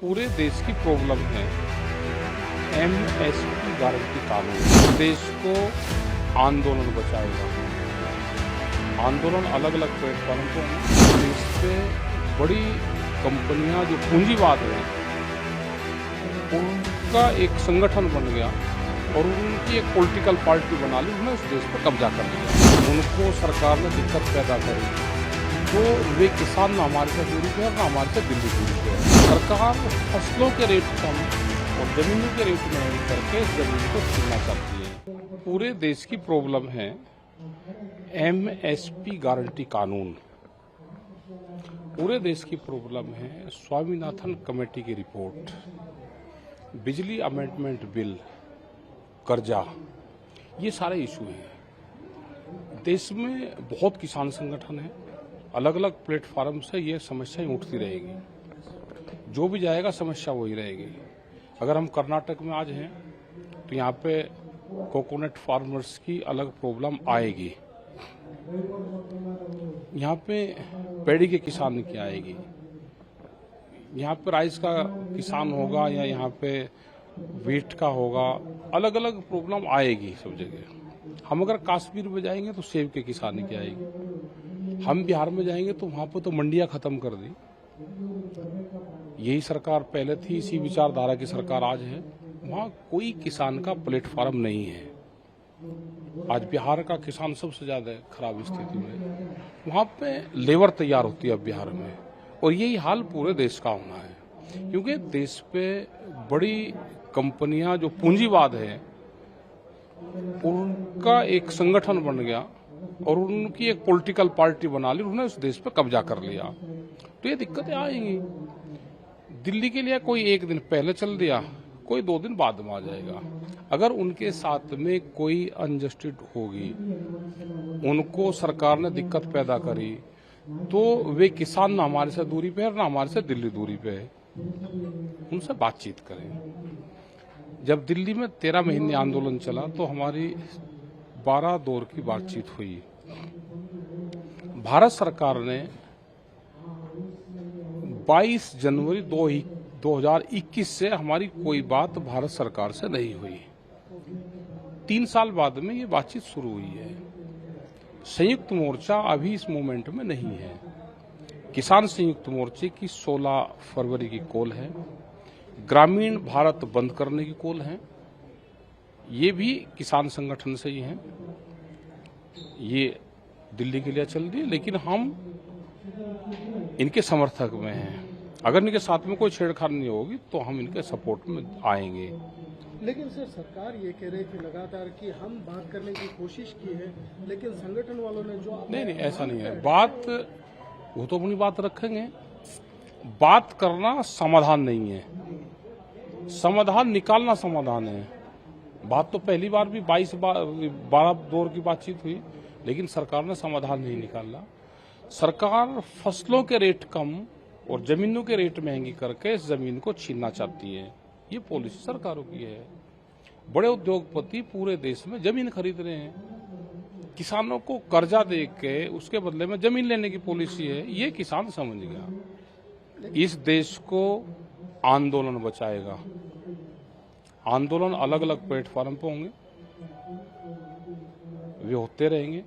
पूरे देश की प्रॉब्लम है एमएसपी गारंटी कानून। देश को आंदोलन बचाएगा। आंदोलन अलग अलग प्लेटफॉर्म को देश पे बड़ी कंपनियां जो पूंजीवाद है उनका एक संगठन बन गया और उनकी एक पॉलिटिकल पार्टी बना ली। उन्होंने उस देश पर कब्जा कर लिया। उनको सरकार ने दिक्कत पैदा करी तो वे किसान ना हमारे से दूरी पे और ना हमारे से दिल्ली दूरी पे है। सरकार फसलों के रेट कम और जमीनों के रेट महंगे करके जमीन को छीनना चाहती है। पूरे देश की प्रॉब्लम है एमएसपी गारंटी कानून। पूरे देश की प्रॉब्लम है स्वामीनाथन कमेटी की रिपोर्ट, बिजली अमेंडमेंट बिल, कर्जा, ये सारे इशू हैं। देश में बहुत किसान संगठन हैं, अलग अलग प्लेटफॉर्म से ये समस्याएं उठती रहेगी। जो भी जाएगा समस्या वही रहेगी। अगर हम कर्नाटक में आज हैं तो यहाँ पे कोकोनट फार्मर्स की अलग प्रॉब्लम आएगी। यहाँ पे पैडी के किसान की आएगी। यहाँ पे राइस का किसान होगा या यहाँ पे वीट का होगा, अलग अलग प्रॉब्लम आएगी सब जगह। हम अगर कश्मीर में जाएंगे तो सेब के किसान की आएगी। हम बिहार में जाएंगे तो वहां पर तो मंडियां खत्म कर दी। यही सरकार पहले थी, इसी विचारधारा की सरकार आज है। वहां कोई किसान का प्लेटफॉर्म नहीं है। आज बिहार का किसान सबसे ज्यादा खराब स्थिति में, वहां पे लेबर तैयार होती है अब बिहार में। और यही हाल पूरे देश का होना है, क्योंकि देश पे बड़ी कंपनियां जो पूंजीवाद है उनका एक संगठन बन गया और उनकी एक पॉलिटिकल पार्टी बना ली। उन्होंने उस देश पे कब्जा कर लिया तो ये दिक्कतें आएंगी। दिल्ली के लिए कोई एक दिन पहले चल दिया, कोई 2 दिन बाद में आ जाएगा। अगर उनके साथ में कोई अनजस्टिस होगी, उनको सरकार ने दिक्कत पैदा करी तो वे किसान ना हमारे से दूरी पे है ना हमारे से दिल्ली दूरी पे है। उनसे बातचीत करें। जब दिल्ली में 13 महीने आंदोलन चला तो हमारी 12 दौर की बातचीत हुई। भारत सरकार ने 22 जनवरी 2021 से हमारी कोई बात भारत सरकार से नहीं हुई। 3 साल बाद में ये बातचीत शुरू हुई है। संयुक्त मोर्चा अभी इस मूवमेंट में नहीं है। किसान संयुक्त मोर्चे की 16 फरवरी की कॉल है। ग्रामीण भारत बंद करने की कॉल है। ये भी किसान संगठन से ही हैं। ये दिल्ली के लिए चल रही है, लेकिन हम इनके समर्थक में हैं। अगर इनके साथ में कोई छेड़छाड़ नहीं होगी तो हम इनके सपोर्ट में आएंगे। लेकिन सर, सरकार ये कह रही थी लगातार कि हम बात करने की कोशिश की है, लेकिन संगठन वालों ने जो नहीं, ऐसा नहीं है। बात वो तो अपनी बात रखेंगे। बात करना समाधान नहीं है, समाधान निकालना समाधान है। बात तो पहली बार भी 12 दौर की बातचीत हुई, लेकिन सरकार ने समाधान नहीं निकाला। सरकार फसलों के रेट कम और जमीनों के रेट महंगी करके इस जमीन को छीनना चाहती है। ये पॉलिसी सरकारों की है। बड़े उद्योगपति पूरे देश में जमीन खरीद रहे हैं। किसानों को कर्जा दे के उसके बदले में जमीन लेने की पॉलिसी है। ये किसान समझ गया। इस देश को आंदोलन बचाएगा। आंदोलन अलग अलग प्लेटफॉर्म पर होंगे, वे होते रहेंगे।